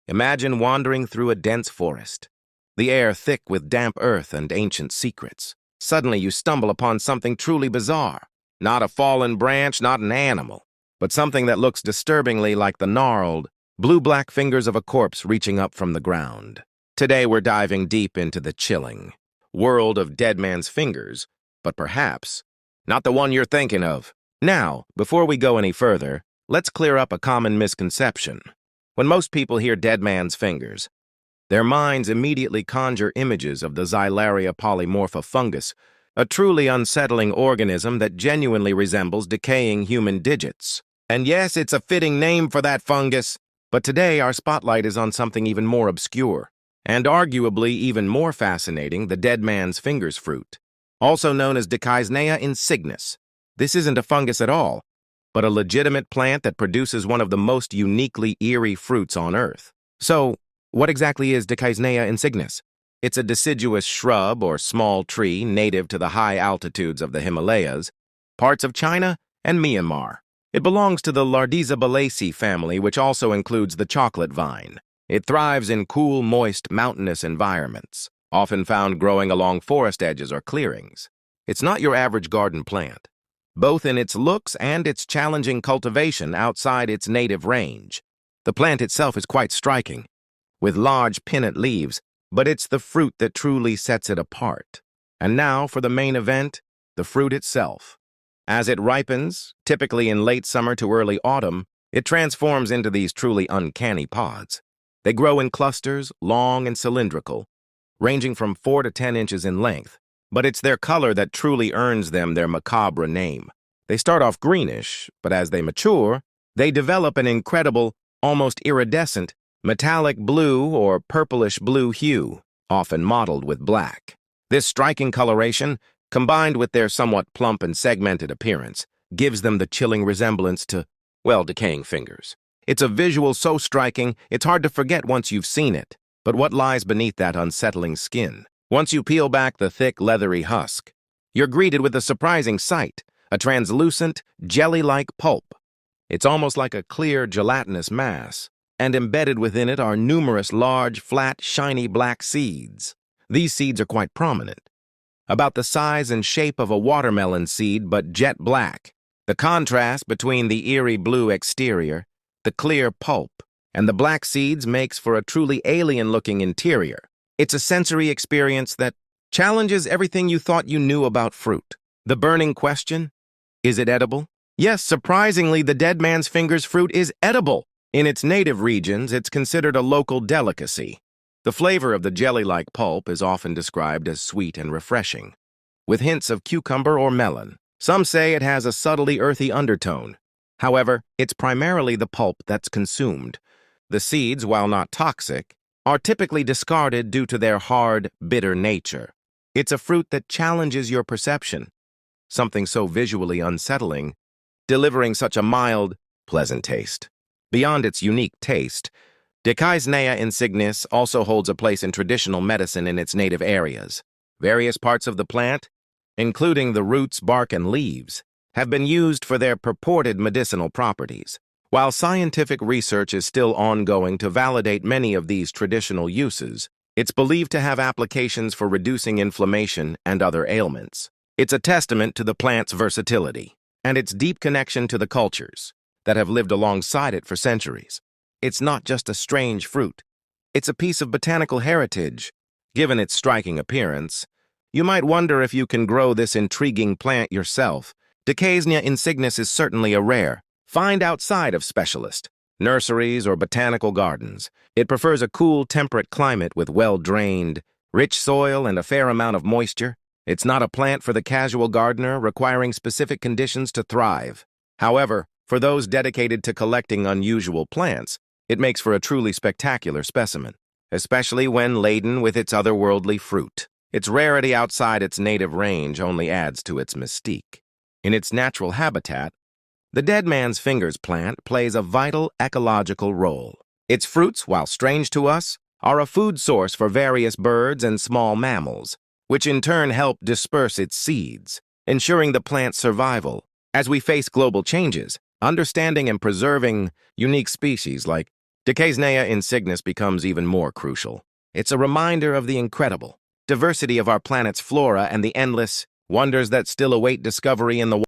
Imagine wandering through a dense forest, the air thick with damp earth and ancient secrets. Suddenly you stumble upon something truly bizarre. Not a fallen branch, not an animal, but something that looks disturbingly like the gnarled, blue-black fingers of a corpse reaching up from the ground. Today we're diving deep into the chilling world of dead man's fingers, but perhaps not the one you're thinking of. Now, before we go any further, let's clear up a common misconception. When most people hear dead man's fingers, their minds immediately conjure images of the Xylaria polymorpha fungus, a truly unsettling organism that genuinely resembles decaying human digits. And yes, it's a fitting name for that fungus, but today our spotlight is on something even more obscure, and arguably even more fascinating, the dead man's fingers fruit, also known as Decaisnea insignis. This isn't a fungus at all, but a legitimate plant that produces one of the most uniquely eerie fruits on Earth. So, what exactly is Decaisnea insignis? It's a deciduous shrub or small tree native to the high altitudes of the Himalayas, parts of China, and Myanmar. It belongs to the Lardizabaceae family, which also includes the chocolate vine. It thrives in cool, moist, mountainous environments, often found growing along forest edges or clearings. It's not your average garden plant, both in its looks and its challenging cultivation outside its native range. The plant itself is quite striking, with large pinnate leaves, but it's the fruit that truly sets it apart. And now for the main event, the fruit itself. As it ripens, typically in late summer to early autumn, it transforms into these truly uncanny pods. They grow in clusters, long and cylindrical, ranging from 4 to 10 inches in length, but it's their color that truly earns them their macabre name. They start off greenish, but as they mature, they develop an incredible, almost iridescent, metallic blue or purplish blue hue, often mottled with black. This striking coloration, combined with their somewhat plump and segmented appearance, gives them the chilling resemblance to, well, decaying fingers. It's a visual so striking, it's hard to forget once you've seen it. But what lies beneath that unsettling skin? Once you peel back the thick, leathery husk, you're greeted with a surprising sight, a translucent, jelly-like pulp. It's almost like a clear, gelatinous mass, and embedded within it are numerous large, flat, shiny black seeds. These seeds are quite prominent, about the size and shape of a watermelon seed, but jet black. The contrast between the eerie blue exterior, the clear pulp, and the black seeds makes for a truly alien-looking interior. It's a sensory experience that challenges everything you thought you knew about fruit. The burning question, is it edible? Yes, surprisingly, the dead man's fingers fruit is edible. In its native regions, it's considered a local delicacy. The flavor of the jelly-like pulp is often described as sweet and refreshing, with hints of cucumber or melon. Some say it has a subtly earthy undertone. However, it's primarily the pulp that's consumed. The seeds, while not toxic, are typically discarded due to their hard, bitter nature. It's a fruit that challenges your perception, something so visually unsettling, delivering such a mild, pleasant taste. Beyond its unique taste, Decaisnea insignis also holds a place in traditional medicine in its native areas. Various parts of the plant, including the roots, bark, and leaves, have been used for their purported medicinal properties. While scientific research is still ongoing to validate many of these traditional uses, it's believed to have applications for reducing inflammation and other ailments. It's a testament to the plant's versatility and its deep connection to the cultures that have lived alongside it for centuries. It's not just a strange fruit. It's a piece of botanical heritage. Given its striking appearance, you might wonder if you can grow this intriguing plant yourself. Decaisnea insignis is certainly a rare find outside of specialist nurseries or botanical gardens. It prefers a cool, temperate climate with well-drained, rich soil and a fair amount of moisture. It's not a plant for the casual gardener, requiring specific conditions to thrive. However, for those dedicated to collecting unusual plants, it makes for a truly spectacular specimen, especially when laden with its otherworldly fruit. Its rarity outside its native range only adds to its mystique. In its natural habitat, the dead man's fingers plant plays a vital ecological role. Its fruits, while strange to us, are a food source for various birds and small mammals, which in turn help disperse its seeds, ensuring the plant's survival. As we face global changes, understanding and preserving unique species like Decaysnea insignis becomes even more crucial. It's a reminder of the incredible diversity of our planet's flora and the endless wonders that still await discovery in the